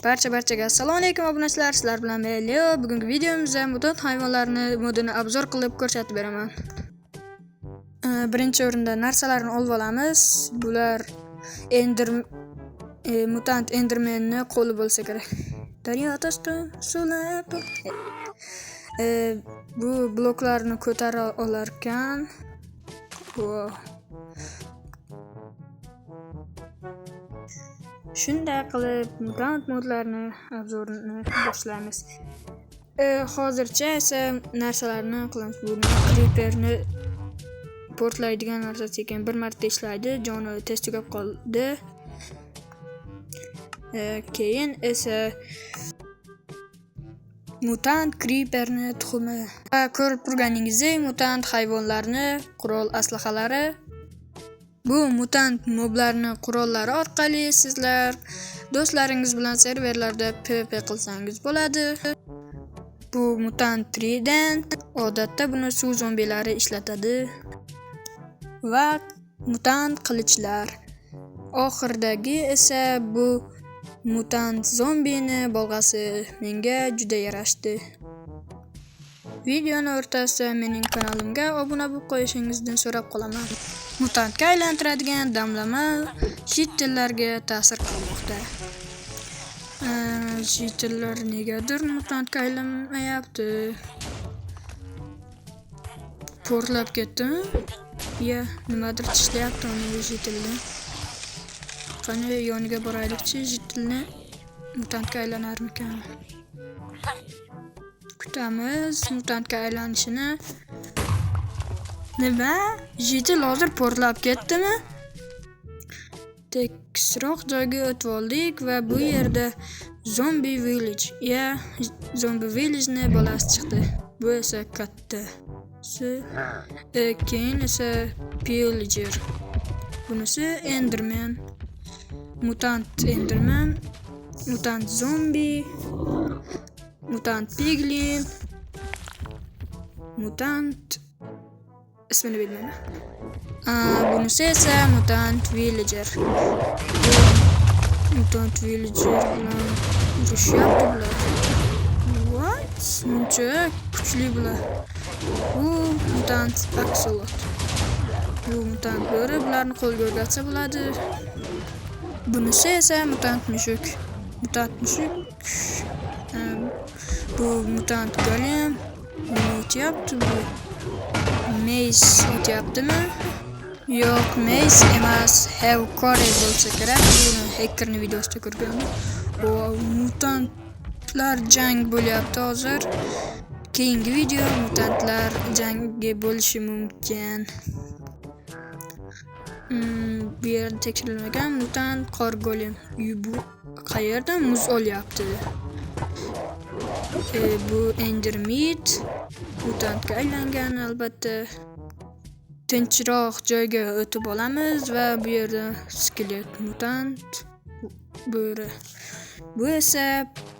Barchaga assalomu alaykum obunachilar, sizlar bilan men Leo. Bugungi videomizda mutant hayvonlarni modini obzor qilib ko'rsatib beraman. Birinchi o'rinda narsalarni olib olamiz. Bular mutant endermenni qo'li bo'lsa kerak. Daryo tasdim suvlar. Bu bloklarni ko'tara olar ekan. Shunday qilib mutant modlarni obzorini boshlaymiz. Hozircha esa narsalarni qilamiz. Bu creeperni portlaydigan narsa ekan, bir marta ishlaydi, joni tez tugab qoldi. Keyin esa mutant creeperni tuxumi. Ko'rib turganingizdek, mutant hayvonlarni qurol aslahalari. Bu mutant moblarni qurollari orqali sizlar do'stlaringiz bilan serverlarda PvP qilsangiz bo'ladi. Bu mutant trident, odatda buni suv zombilari ishlatadi. Va mutant qilichlar. Oxirdagi esa bu mutant zombini bolg'asi menga juda yarashdi. Videoni o'rtasida mening kanalimga obuna bo'lib qo'yishingizni so'rab qolaman. Mutantga aylantiradigan damlama shitillarga ta'sir qilmoqda. Shitillar negadir mutantga aylanmayapti. Portlab ketdimi? Ya, nimadir tishlayapti uni shitilni. Qani yoniga boraylikchi, shitilni mutantga aylanarmikan? Kutamiz mutantga aylanishini. Nima? Shitil hozir portlab ketdimi? Tekisroq joyga o'tib oldik va bu yerda zombie village zombie village'ni bolasi chiqdi. Bu esa katta. Keyin esa pillager. Bunisi enderman. Mutant enderman, mutant zombie, mutant piglin, mutant ismini bilmayman. Bunisi esa mutant villager. Mutant villager bilan urushyapti bular. What? Buncha kuchli bular. Bu mutant axolot. Bu mutant bo'ri, bularni qo'lga o'rgatsa bo'ladi. Bunisi esa mutant mushuk. Mutant mushuk. Bu mutant golem. Nima o'tyapti bu? Maze o'tyaptimi? Yo'q, maze emas. Hevkore bo'lsa kerak. Buni hackerni videosida ko'rganman. Mutantlar jang bo'lyapti hozir. Keyingi video mutantlar jangi bo'lishi mumkin. Bu yerda tekshirilmagan mutant qor golem. Bu qayerdan muz olyapti? Bu endermid mutantga aylangan albatta. Tinchroq joyga o'tib olamiz va bu yerda skelet mutant bo'ri. Bu esa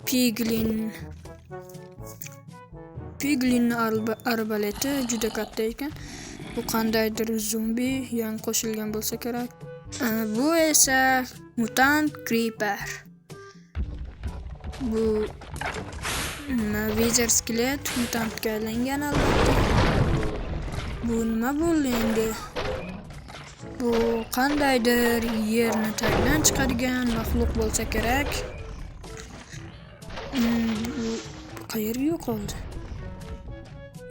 piglin. Piglin arbaleti juda katta ekan. Bu qandaydir zombi yan qo'shilgan bo'lsa kerak. Bu esa mutant creeper. Bu wither skelet mutantga aylangan albatta. Bu nima bo'ldi endi? Bu qandaydir yerni tagidan chiqadigan maxluq bo'lsa kerak. Bu qayerga yo'qoldi?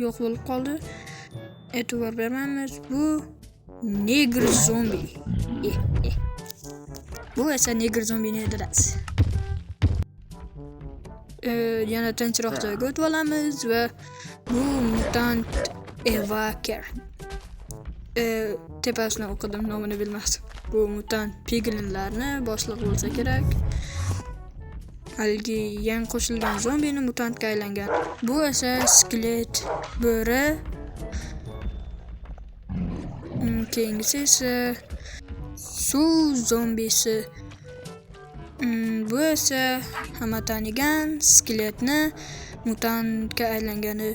Yo'q bo'lib qoldi. E'tibor bermaymiz. Bu negr zombi. Bu esa negr zombini edirasiz. Yana tinchroq joyga o'tib olamiz va bu mutant evaker. Tepasini o'qidim, nomini bilmasdim. Bu mutant piglinlarni boshlig'i bo'lsa kerak. Haligi yangi qo'shilgan zombini mutantga aylangan. Bu esa skelet bo'ri. Keyingisi esa suv zombisi. Bu esa hamma tanigan skeletni mutantga aylangani.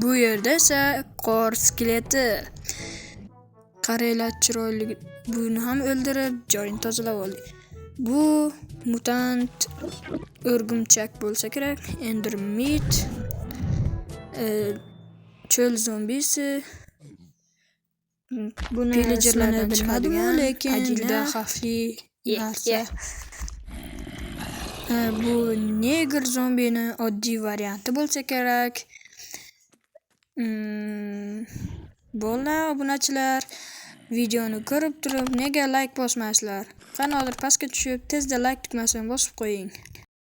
Bu yerda esa qor skeleti. Qaranglar chiroyli buni ham o'ldirib, joyini tozalab oldik. Bu mutant o'rgimchak bo'lsa kerak. Endermit, cho'l zombisi. Buni pillagerlarni bilmadim, lekin juda xavfli narsa. Bu neger zombini oddiy varianti bo'lsa kerak. Bo'ldi, obunachilar, videoni ko'rib turib nega like bosmaysizlar? Qani hozir pastga tushib, tezda like tugmasini bosib qo'ying.